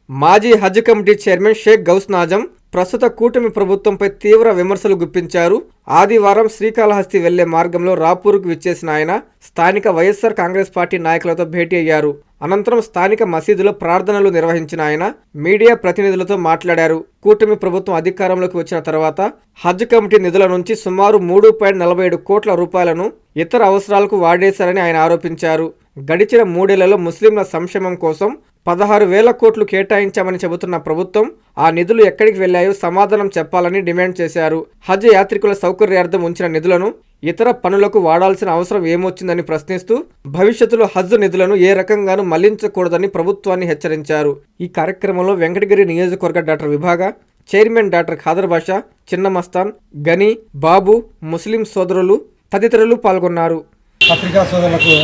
మాజీ హజ్ committee chairman Sheikh Ghouse నాజం ప్రస్తుత కూటమి ప్రభుత్వంపై తీవ్ర విమర్శలు గుప్పించారు. ఆదివారం శ్రీకాళహస్తి వెళ్లే మార్గంలో రాపూర్కు విచ్చేసిన ఆయన స్థానిక వైఎస్ఆర్ కాంగ్రెస్ పార్టీ నాయకులతో భేటీ అయ్యారు. అనంతరం స్థానిక మసీదులో ప్రార్థనలు నిర్వహించిన ఆయన మీడియా ప్రతినిధులతో మాట్లాడారు. కూటమి ప్రభుత్వం అధికారంలోకి వచ్చిన తర్వాత హజ్ కమిటీ నిధుల నుంచి సుమారు 3.47 కోట్ల రూపాయలను ఇతర అవసరాలకు వాడేశారని ఆయన ఆరోపించారు. గడిచిన 3 ఏళ్లలో ముస్లింల సంక్షేమం కోసం 16,000 కోట్లు కేటాయించామని చెబుతున్న ప్రభుత్వం ఆ నిధులు ఎక్కడికి వెళ్లాయో సమాధానం చెప్పాలని డిమాండ్ చేశారు. హజ్ యాత్రికుల సౌకర్యార్థం ఉంచిన నిధులను ఇతర పనులకు వాడాల్సిన అవసరం ఏమొచ్చిందని ప్రశ్నిస్తూ భవిష్యత్తులో హజ్ నిధులను ఏ రకంగానూ మళ్లించకూడదని ప్రభుత్వాన్ని హెచ్చరించారు. ఈ కార్యక్రమంలో వెంకటగిరి నియోజకవర్గ డాక్టర్ విభాగ చైర్మన్ డాక్టర్ ఖాదర్ బాషా, చిన్న మస్తాన్, గని, బాబు, ముస్లిం సోదరులు తదితరులు పాల్గొన్నారు. పత్రికా సోదరులకు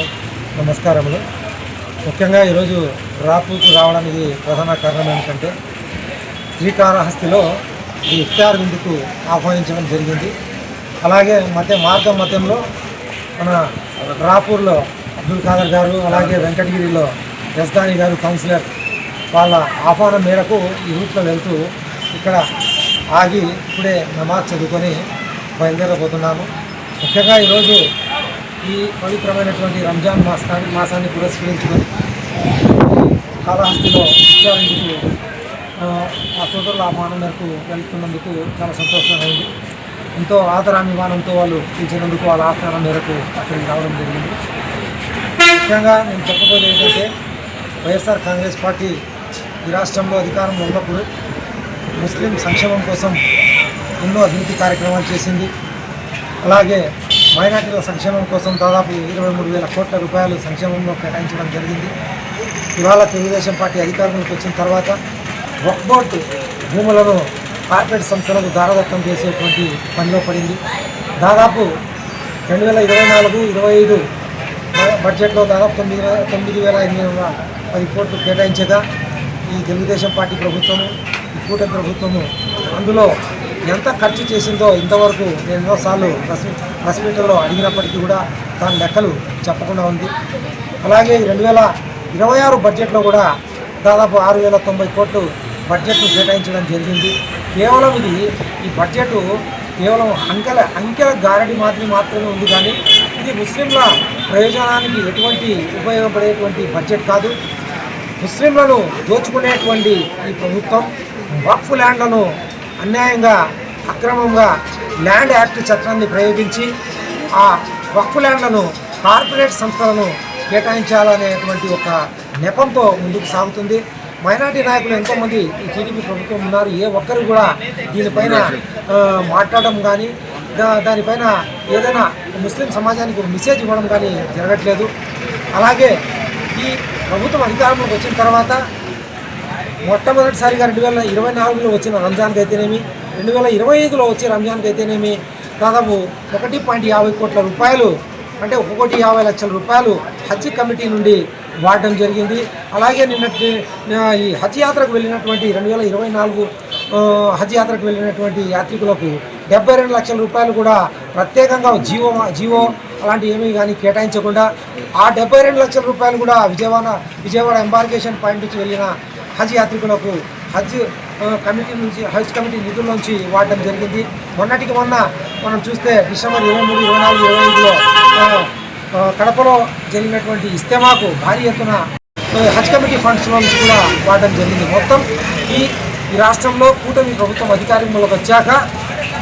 నమస్కారములు. ముఖ్యంగా ఈరోజు రాపూర్కు రావడానికి ప్రధాన కారణం ఏంటంటే శ్రీకాళహస్తిలో ఈ ఇఫ్తార్ విందుకు ఆహ్వానించడం జరిగింది. అలాగే మధ్యంలో మన రాపూర్లో అబ్దుల్ ఖాదర్ గారు, అలాగే వెంకటగిరిలో యజ్దాని గారు కౌన్సిలర్ వాళ్ళ ఆహ్వానం మేరకు ఈ రూట్లో వెళ్తూ ఇక్కడ ఆగి ఇప్పుడే నమాజ్ చదువుకొని బయలుదేరబోతున్నాము. ముఖ్యంగా ఈరోజు ఈ పవిత్రమైనటువంటి రంజాన్ మాసాన్ని పురస్కరించుకొని కాళహస్తిలో విచారణకు ఆ సోదరుల ఆహ్వానం మేరకు వెళ్తున్నందుకు చాలా సంతోషంగా ఉంది. ఎంతో ఆదరాభిమానంతో వాళ్ళు పిలిచినందుకు వాళ్ళ ఆహ్వానం మేరకు అక్కడికి రావడం జరిగింది. ముఖ్యంగా నేను చెప్పబోయేది ఏంటంటే వైఎస్ఆర్ కాంగ్రెస్ పార్టీ ఈ రాష్ట్రంలో అధికారంలో ఉన్నప్పుడు ముస్లిం సంక్షేమం కోసం ఎన్నో అభివృద్ధి కార్యక్రమాలు చేసింది. అలాగే మైనార్టీల సంక్షేమం కోసం దాదాపు 23,000 కోట్ల రూపాయలు సంక్షేమంలో కేటాయించడం జరిగింది. ఇవాళ తెలుగుదేశం పార్టీ అధికారంలోకి వచ్చిన తర్వాత వక్ఫ్ బోర్డు భూములను కార్పొరేట్ సంస్థలకు దారదత్తం చేసేటువంటి పనిలో పడింది. దాదాపు 2024-25 బడ్జెట్లో దాదాపు 9,810 కోట్లు కేటాయించగా ఈ తెలుగుదేశం పార్టీ ప్రభుత్వము, ఈ కూటమి ప్రభుత్వము అందులో ఎంత ఖర్చు చేసిందో ఇంతవరకు నేను ఎన్నోసార్లు ప్రెస్ మీట్లో అడిగినప్పటికీ కూడా దాని లెక్కలు చెప్పకుండా ఉంది. అలాగే 2026 బడ్జెట్లో కూడా దాదాపు 6,090 కోట్లు బడ్జెట్ను కేటాయించడం జరిగింది. కేవలం ఈ బడ్జెట్ కేవలం అంకెల గారడి మాత్రమే ఉంది, కానీ ఇది ముస్లింల ప్రయోజనానికి ఎటువంటి ఉపయోగపడేటువంటి బడ్జెట్ కాదు. ముస్లింలను దోచుకునేటువంటి ఈ ప్రభుత్వం వక్ఫ్ ల్యాండ్లను అన్యాయంగా అక్రమంగా ల్యాండ్ యాక్ట్ చట్టాన్ని ప్రయోగించి ఆ వక్ఫ్ ల్యాండ్లను కార్పొరేట్ సంస్థలను కేటాయించాలనేటువంటి ఒక నెపంతో ముందుకు సాగుతుంది. మైనార్టీ నాయకులు ఎంతోమంది ఈ టీడీపీ ప్రభుత్వం ఉన్నారు. ఏ ఒక్కరు కూడా దీనిపైన మాట్లాడడం కానీ దానిపైన ఏదైనా ముస్లిం సమాజానికి ఒక మెసేజ్ ఇవ్వడం కానీ జరగట్లేదు. అలాగే ఈ ప్రభుత్వం అధికారంలోకి వచ్చిన తర్వాత మొట్టమొదటిసారిగా 2024లో వచ్చిన రంజాన్కి అయితేనేమి, 2025లో వచ్చే రంజాన్కి అయితేనేమి దాదాపు 1.50 కోట్ల రూపాయలు, అంటే 1,50,00,000 రూపాయలు హజ్ కమిటీ నుండి వాడడం జరిగింది. అలాగే ఈ హజ్ యాత్రకు వెళ్ళినటువంటి 2024 హజ్ యాత్రకు వెళ్ళినటువంటి యాత్రికులకు 72 లక్షల రూపాయలు కూడా ప్రత్యేకంగా జీవో అలాంటి ఏమీ కానీ కేటాయించకుండా ఆ 72 లక్షల రూపాయలు కూడా విజయవాడ ఎంబార్కేషన్ పాయింట్ నుంచి వెళ్ళిన హజ్ యాత్రికులకు హజ్ కమిటీ నిధుల నుంచి వాడడం జరిగింది. మొన్నటికి మొన్న మనం చూస్తే డిసెంబర్ 23, 24, 25లో కడపలో జరిగినటువంటి ఇస్తేమాకు భారీ ఎత్తున హజ్ కమిటీ ఫండ్స్ నుంచి కూడా వాడడం జరిగింది. మొత్తం ఈ రాష్ట్రంలో కూటమి ప్రభుత్వం అధికారంలోకి వచ్చాక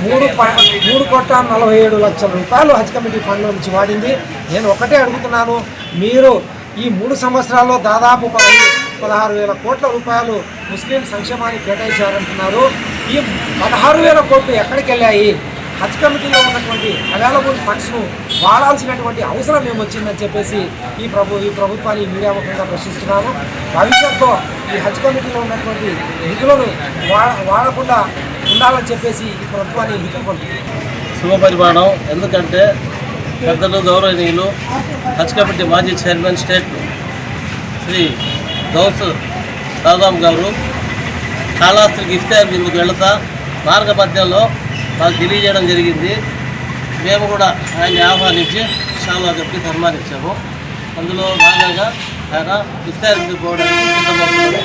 3,47,00,000 రూపాయలు హజ్ కమిటీ ఫండ్ నుంచి వాడింది. నేను ఒకటే అడుగుతున్నాను, మీరు ఈ 3 సంవత్సరాల్లో దాదాపు 16,000 కోట్ల రూపాయలు ముస్లిం సంక్షేమానికి కేటాయించారంటున్నారు. ఈ 16,000 కోట్లు ఎక్కడికి వెళ్ళాయి? హజ్ కమిటీలో ఉన్నటువంటి అవైలబుల్ ఫండ్స్ను వాడాల్సినటువంటి అవసరం ఏమొచ్చిందని చెప్పేసి ఈ ప్రభుత్వాన్ని మీడియా ముఖంగా ప్రశ్నిస్తున్నాను. భవిష్యత్తులో ఈ హజ్ కమిటీలో ఉన్నటువంటి నిధులను వాడకుండా ఉండాలని చెప్పేసి ఈ ప్రభుత్వాన్ని ఎదుర్కొంటుంది. శుభపరిమాణం. ఎందుకంటే పెద్దలు గౌరవనీయులు హజ్ కమిటీ మాజీ చైర్మన్ స్టేట్ శ్రీ గౌస్ నాజం గారు కాళహస్తికి ఇఫ్తార్ విందుకు వెళుతా మార్గ మధ్యంలో మాకు తెలియజేయడం జరిగింది. మేము కూడా ఆయన్ని ఆహ్వానించి చాలా చెప్పి సన్మానించాము. అందులో భాగంగా ఆయన ఇఫ్తార్ విందుకు పోవడానికి సిద్ధపడుతున్నాము.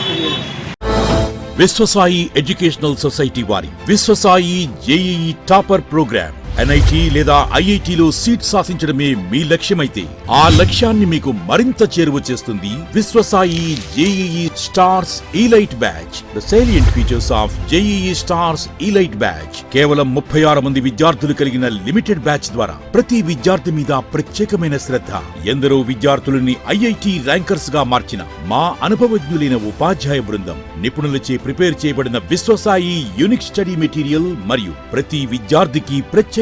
విశ్వసాయి ఎడ్యుకేషనల్ సొసైటీ వారి Vishwasai JEE topper program. NIT లేదా ఐఐటిలో సీట్ సాధించడమే మీ లక్ష్యమైతే ఆ లక్ష్యాన్ని మీకు మరింత చేరువ చేస్తుంది Viswasai JEE stars elite batch. The salient features of JEE stars elite batch. కేవలం 36 మంది విద్యార్థులు కలిగిన లిమిటెడ్ బ్యాచ్ ద్వారా ప్రతి విద్యార్థి మీద ప్రత్యేకమైన శ్రద్ధ, ఎందరో విద్యార్థులని ఐఐటి ర్యాంకర్స్ గా మార్చిన మా అనుభవజ్ఞులైన ఉపాధ్యాయ బృందం, నిపుణులచే ప్రిపేర్ చేయబడిన విశ్వసాయి యూనిక్ స్టడీ మెటీరియల్ మరియు ప్రతి విద్యార్థికి ప్రత్యేకమైన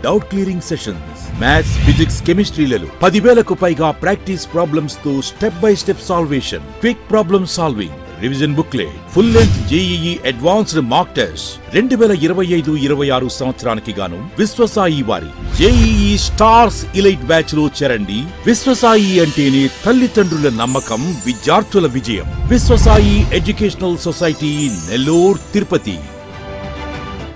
doubt clearing sessions, maths, physics, కెమిస్ట్రీలలో 10,000కు పైగా ప్రాక్టీస్ ప్రాబ్లమ్స్ తో step by step solution, quick problem solving, revision booklet, full length JEE advanced mark test. 2025-26 సంవత్సరానికి గాను విశ్వసాయి వారి జేఈఈ స్టార్స్ ఇలైట్ బ్యాచ్ లో చేరండి. విశ్వసాయి అంటేనే తల్లిదండ్రుల నమ్మకం, విద్యార్థుల విజయం. Viswasai educational society, Nellore, Tirupati.